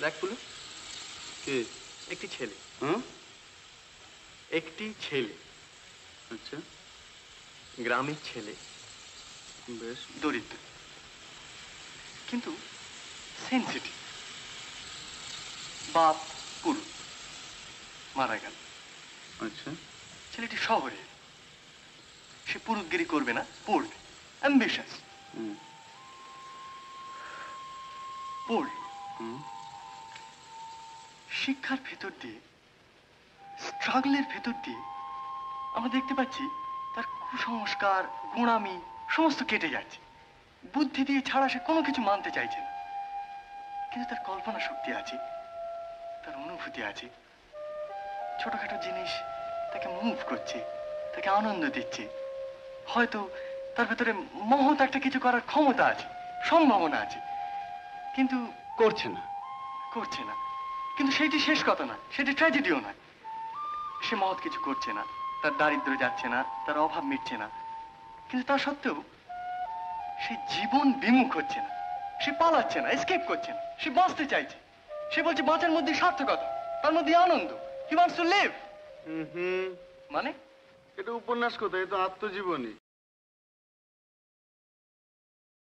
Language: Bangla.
দেখ পুলু, কে? একটি ছেলে। হ্যাঁ, একটি ছেলে। আচ্ছা, গ্রামের ছেলে, বেশ। দরিদ্র, কিন্তু সেন্সিটিভ। বাপ পুরু মারা গেল। আচ্ছা, ছেলেটি শহরে, সে পুরুতগিরি করবে না, পড়বে, অ্যাম্বিশাস। পড়, শিক্ষার ভেতর দিয়ে, স্ট্রাগলের ভেতর দিয়ে আমরা দেখতে পাচ্ছি তার কুসংস্কার, গোঁড়ামি সমস্ত কেটে যাচ্ছে। বুদ্ধি দিয়ে ছাড়া সে কোনো কিছু মানতে চাইছে না, কিন্তু তার কল্পনা শক্তি আছে, তার অনুভূতি আছে। ছোটখাটো জিনিস তাকে মুভ করছে, তাকে আনন্দ দিচ্ছে। হয়তো তার ভেতরে মহৎ একটা কিছু করার ক্ষমতা আছে, সম্ভাবনা আছে, কিন্তু করছে না। করছে না। কিন্তু সেইটি শেষ কথা না, সেটি ট্র্যাজেডিও নয়। সে মহৎ কিছু করছে না, তার দারিদ্র্য যাচ্ছে না, তার অভাব মিটছে না, কিন্তু তা সত্ত্বেও সে জীবন বিমুখ হচ্ছে না, সে পালাচ্ছে না, এসকেপ করছে না, সে বাঁচতে চাইছে। সে বলছে বাঁচার মধ্যে সার্থকতা, তার মধ্যে আনন্দ। He wants to live. মানে এটা উপন্যাস কোথায়? এ তো আত্মজীবনী।